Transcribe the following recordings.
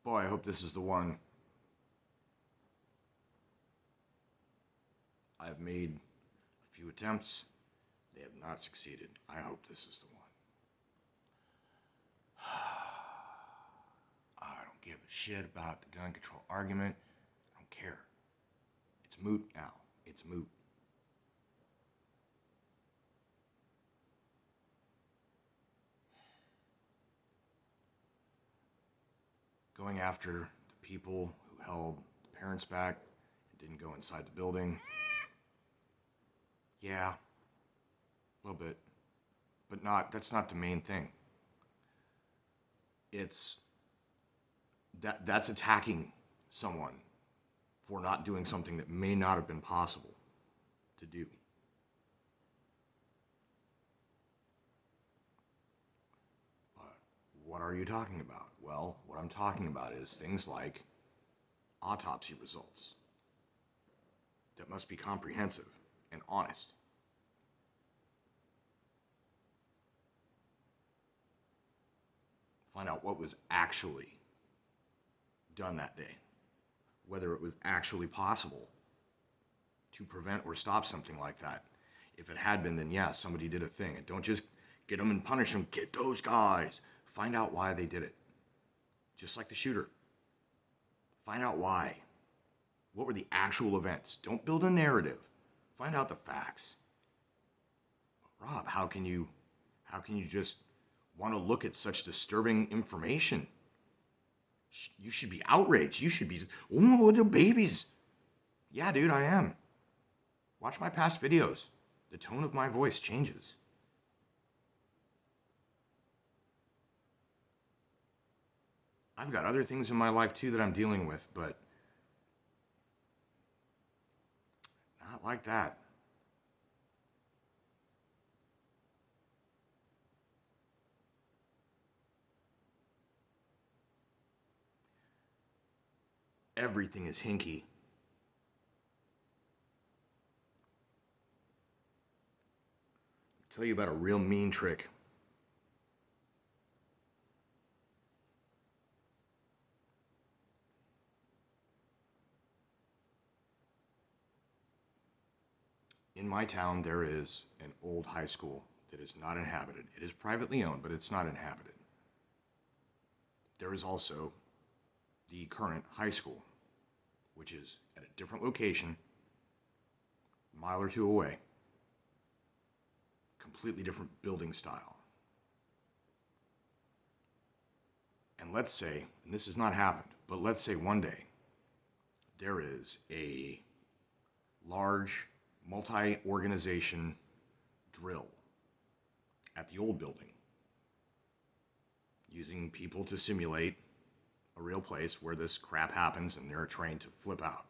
Boy, I hope this is the one. I've made a few attempts. They have not succeeded. I hope this is the one. I don't give a shit about the gun control argument. I don't care. It's moot now. It's moot. Going after the people who held the parents back and didn't go inside the building. Yeah, a little bit. But that's not the main thing. It's that's attacking someone for not doing something that may not have been possible to do. But what are you talking about? Well, what I'm talking about is things like autopsy results that must be comprehensive and honest. Find out what was actually done that day, whether it was actually possible to prevent or stop something like that. If it had been, then yes, somebody did a thing. And don't just get them and punish them. Get those guys. Find out why they did it. Just like the shooter. Find out why. What were the actual events? Don't build a narrative. Find out the facts. But Rob, how can you just want to look at such disturbing information? You should be outraged. You should be, oh, the babies. Yeah, dude, I am. Watch my past videos. The tone of my voice changes. I've got other things in my life too that I'm dealing with, but not like that. Everything is hinky. I'll tell you about a real mean trick. In my town, there is an old high school that is not inhabited. It is privately owned, but it's not inhabited. There is also the current high school, which is at a different location, a mile or two away. Completely different building style. And let's say, and this has not happened, but let's say one day there is a large multi-organization drill at the old building, using people to simulate a real place where this crap happens and they're trained to flip out.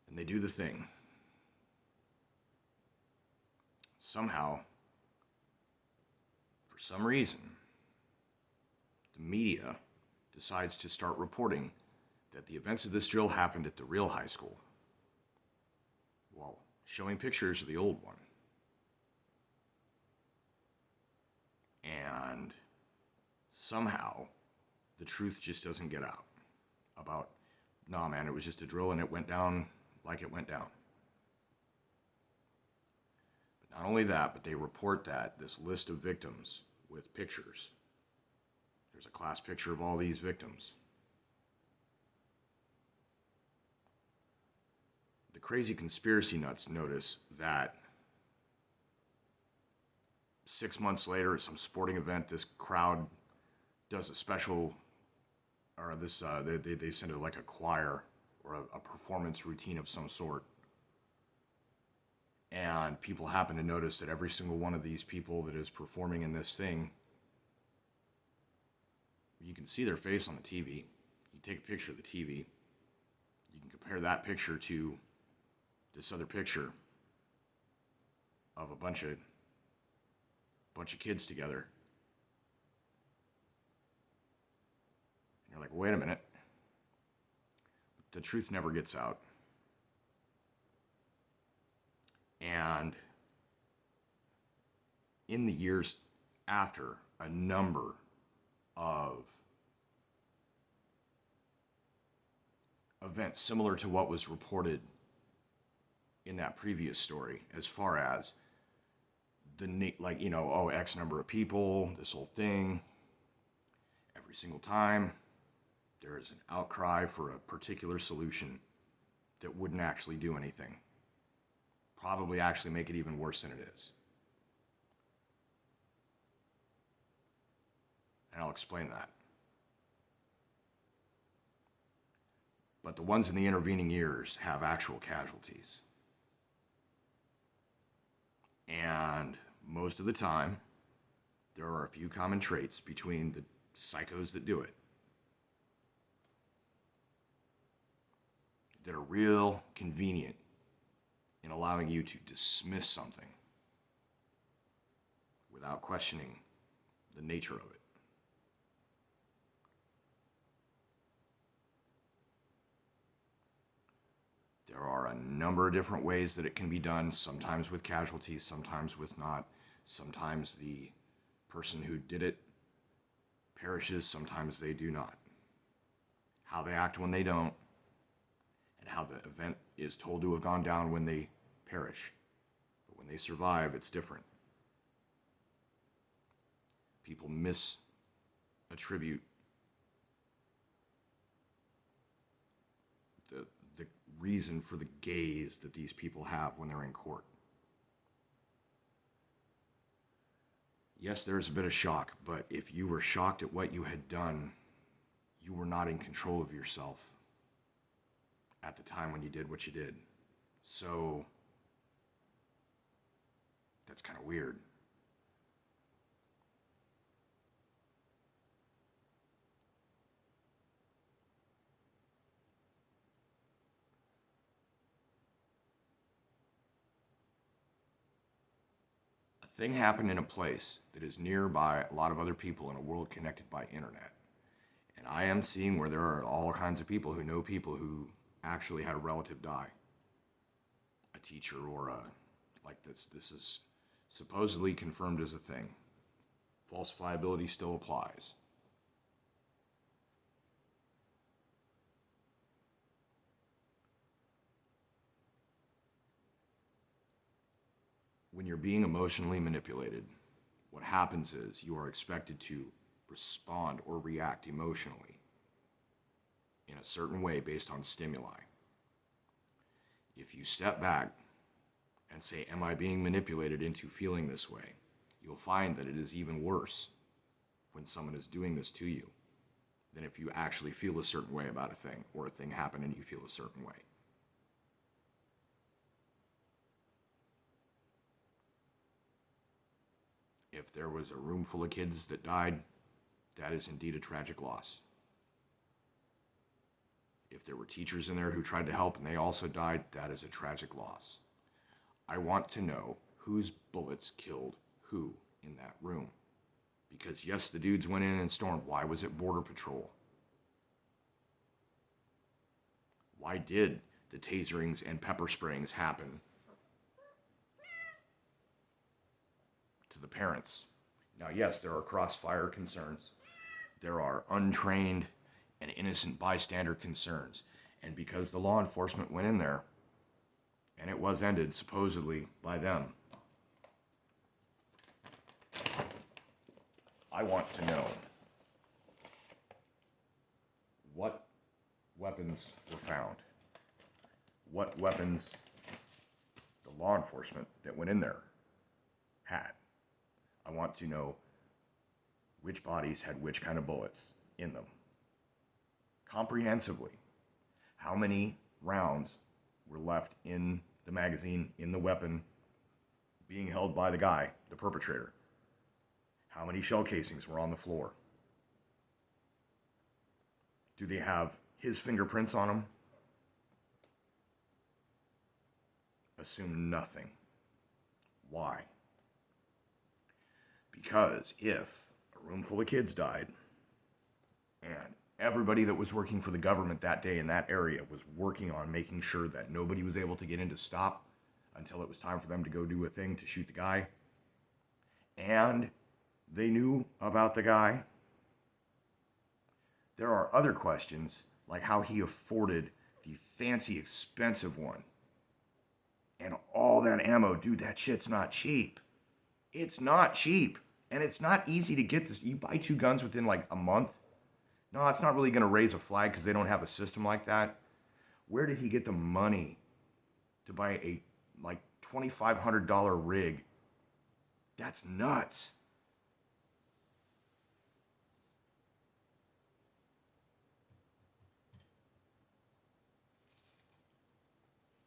And they do the thing. Somehow, for some reason, the media decides to start reporting that the events of this drill happened at the real high school, while showing pictures of the old one. And somehow, the truth just doesn't get out about, nah, man, it was just a drill and it went down like it went down. But not only that, but they report that this list of victims with pictures. There's a class picture of all these victims. The crazy conspiracy nuts notice that 6 months later at some sporting event, this crowd does a special, or this they send it like a choir or a performance routine of some sort. And people happen to notice that every single one of these people that is performing in this thing You can see their face on the TV. You take a picture of the TV. You can compare that picture to this other picture of a bunch of kids together. And you're like, wait a minute. The truth never gets out. And in the years after, a number of events similar to what was reported in that previous story, as far as X number of people, this whole thing, every single time there is an outcry for a particular solution that wouldn't actually do anything. Probably actually make it even worse than it is. And I'll explain that. But the ones in the intervening years have actual casualties. And most of the time, there are a few common traits between the psychos that do it that are real convenient in allowing you to dismiss something without questioning the nature of it. There are a number of different ways that it can be done, sometimes with casualties, sometimes with not. Sometimes the person who did it perishes, sometimes they do not. How they act when they don't, and how the event is told to have gone down when they perish. But when they survive, it's different. People misattribute the reason for the gaze that these people have when they're in court. Yes, there's a bit of shock, but if you were shocked at what you had done, you were not in control of yourself at the time when you did what you did. So that's kind of weird. A thing happened in a place that is nearby a lot of other people in a world connected by internet. And I am seeing where there are all kinds of people who know people who actually had a relative die. A teacher or like this. This is supposedly confirmed as a thing. Falsifiability still applies. When you're being emotionally manipulated, what happens is you are expected to respond or react emotionally in a certain way based on stimuli. If you step back and say, am I being manipulated into feeling this way? You'll find that it is even worse when someone is doing this to you than if you actually feel a certain way about a thing, or a thing happened and you feel a certain way. If there was a room full of kids that died, that is indeed a tragic loss. If there were teachers in there who tried to help and they also died, that is a tragic loss. I want to know whose bullets killed who in that room. Because yes, the dudes went in and stormed. Why was it Border Patrol? Why did the taserings and pepper sprayings happen to the parents? Now, yes, there are crossfire concerns. There are untrained and innocent bystander concerns. And because the law enforcement went in there, and it was ended supposedly by them, I want to know what weapons were found. What weapons the law enforcement that went in there had. I want to know which bodies had which kind of bullets in them. Comprehensively, how many rounds were left in the magazine, in the weapon being held by the guy, the perpetrator? How many shell casings were on the floor? Do they have his fingerprints on them? Assume nothing. Why? Because if a room full of kids died and everybody that was working for the government that day in that area was working on making sure that nobody was able to get into stop until it was time for them to go do a thing to shoot the guy, and they knew about the guy, there are other questions like how he afforded the fancy, expensive one. And all that ammo, dude, that shit's not cheap. It's not cheap. And it's not easy to get this. You buy 2 guns within like a month. No, it's not really going to raise a flag because they don't have a system like that. Where did he get the money to buy a like $2,500 rig? That's nuts.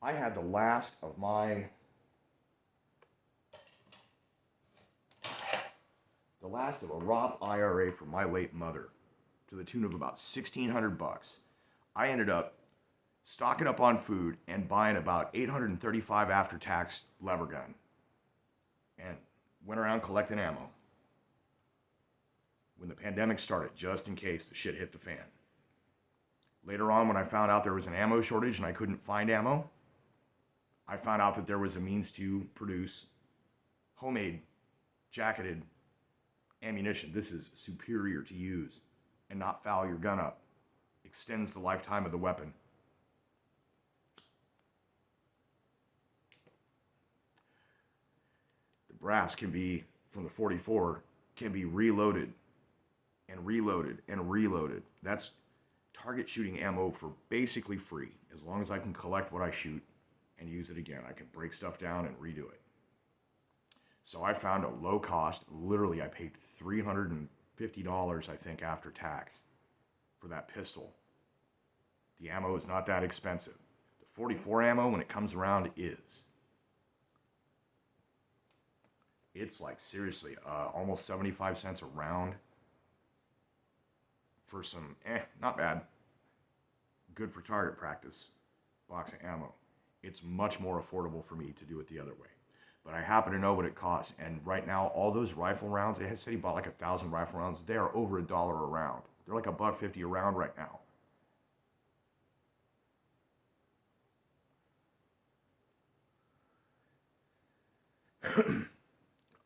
I had the last of a Roth IRA from my late mother to the tune of about $1,600. I ended up stocking up on food and buying about 835 after-tax lever gun and went around collecting ammo when the pandemic started, just in case the shit hit the fan. Later on, when I found out there was an ammo shortage and I couldn't find ammo, I found out that there was a means to produce homemade, jacketed ammunition. This is superior to use and not foul your gun up. Extends the lifetime of the weapon. The brass can be, from the 44, can be reloaded and reloaded and reloaded. That's target shooting ammo for basically free. As long as I can collect what I shoot and use it again, I can break stuff down and redo it. So I found a low cost, literally I paid $350, I think, after tax for that pistol. The ammo is not that expensive. The 44 ammo, when it comes around, is. It's like, seriously, almost 75 cents a round for some, not bad, good for target practice box of ammo. It's much more affordable for me to do it the other way. But I happen to know what it costs. And right now, all those rifle rounds, they said he bought like 1,000 rifle rounds. They are over $1 a round. They're like $1.50 a round right now.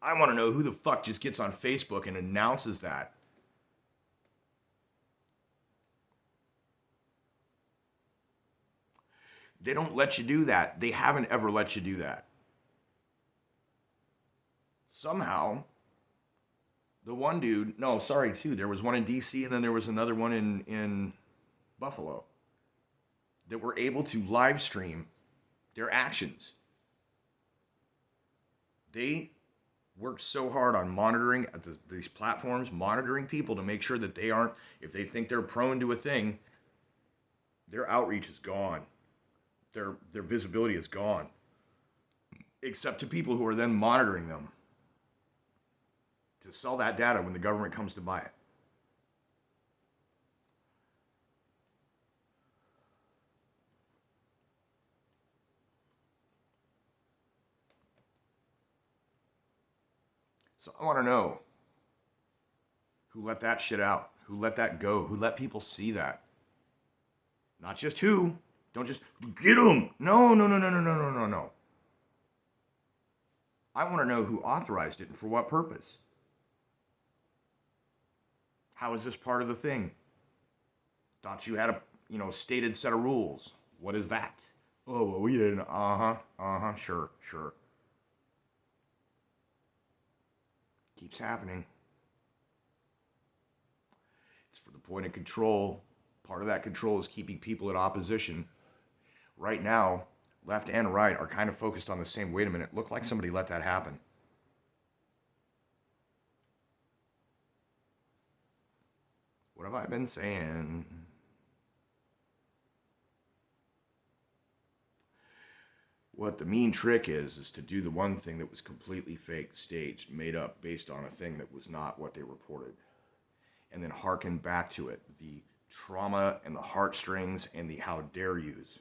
I want to know who the fuck just gets on Facebook and announces that. They don't let you do that. They haven't ever let you do that. Somehow, the one dude, no, sorry, two. There was one in DC and then there was another one in Buffalo that were able to live stream their actions. They worked so hard on monitoring at these platforms, monitoring people to make sure that they aren't, if they think they're prone to a thing, their outreach is gone. Their visibility is gone. Except to people who are then monitoring them to sell that data when the government comes to buy it. So I want to know who let that shit out, who let that go, who let people see that. Not just who. Don't just get them. No. I want to know who authorized it and for what purpose. How is this part of the thing? Thought you had a, stated set of rules. What is that? Oh, well, we didn't. Sure. Keeps happening. It's for the point of control. Part of that control is keeping people in opposition. Right now, left and right are kind of focused on the same. Wait a minute, looked like somebody let that happen. What have I been saying? What the mean trick is to do the one thing that was completely fake, staged, made up, based on a thing that was not what they reported. And then hearken back to it. The trauma and the heartstrings and the how dare yous.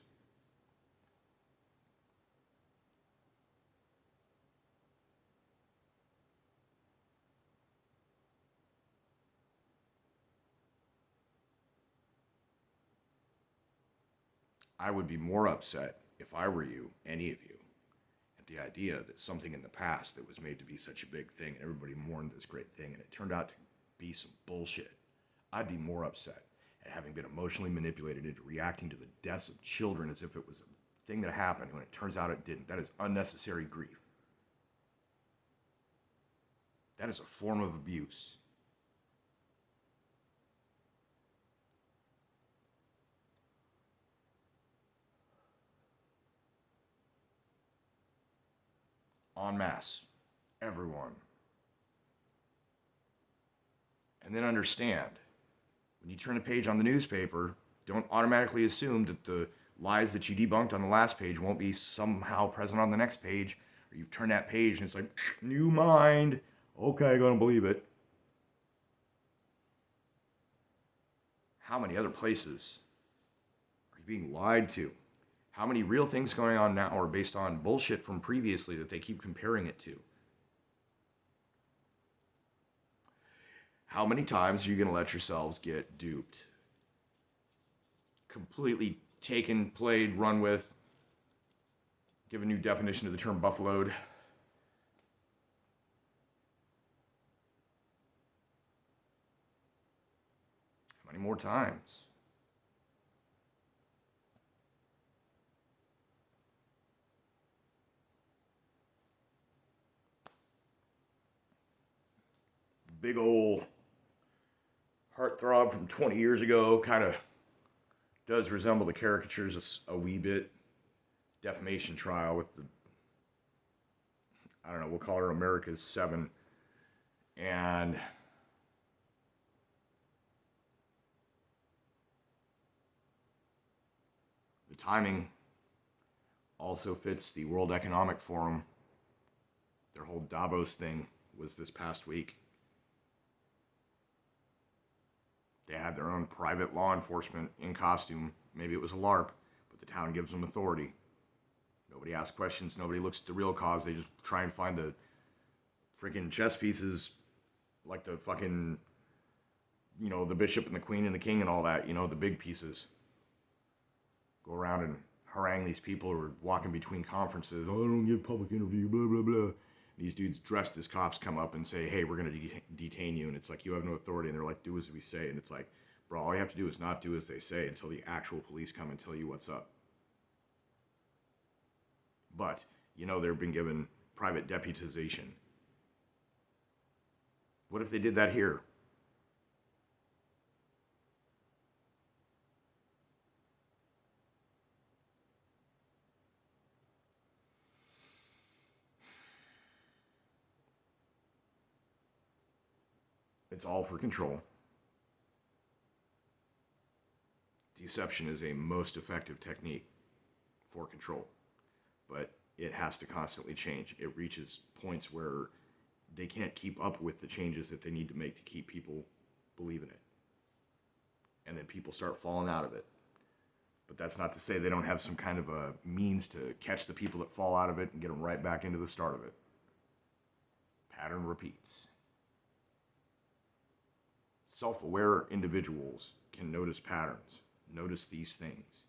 I would be more upset if I were you, any of you, at the idea that something in the past that was made to be such a big thing and everybody mourned this great thing and it turned out to be some bullshit. I'd be more upset at having been emotionally manipulated into reacting to the deaths of children as if it was a thing that happened when it turns out it didn't. That is unnecessary grief. That is a form of abuse. En masse. Everyone. And then understand, when you turn a page on the newspaper, don't automatically assume that the lies that you debunked on the last page won't be somehow present on the next page. Or you turn that page and it's like, new mind. Okay, gonna believe it. How many other places are you being lied to? How many real things going on now are based on bullshit from previously that they keep comparing it to? How many times are you going to let yourselves get duped? Completely taken, played, run with, give a new definition to the term buffaloed. How many more times? Big ol' heartthrob from 20 years ago kind of does resemble the caricatures a wee bit. Defamation trial with the, I don't know, we'll call her America's 7. And the timing also fits the World Economic Forum. Their whole Davos thing was this past week. They had their own private law enforcement in costume. Maybe it was a LARP, but the town gives them authority. Nobody asks questions. Nobody looks at the real cause. They just try and find the freaking chess pieces, like the fucking, you know, the bishop and the queen and the king and all that, you know, the big pieces. Go around and harangue these people who are walking between conferences. Oh, I don't give public interview, blah, blah, blah. These dudes dressed as cops come up and say, hey, we're going to detain you. And it's like, you have no authority. And they're like, do as we say. And it's like, bro, all you have to do is not do as they say until the actual police come and tell you what's up. But, you know, they've been given private deputization. What if they did that here? It's all for control. Deception is a most effective technique for control, but it has to constantly change. It reaches points where they can't keep up with the changes that they need to make to keep people believing it. And then people start falling out of it. But that's not to say they don't have some kind of a means to catch the people that fall out of it and get them right back into the start of it. Pattern repeats. Self-aware individuals can notice patterns, notice these things.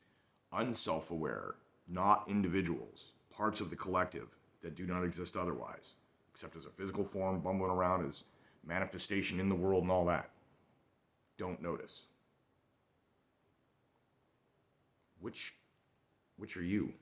Unself-aware, not individuals, parts of the collective that do not exist otherwise, except as a physical form bumbling around as manifestation in the world and all that, don't notice. Which are you?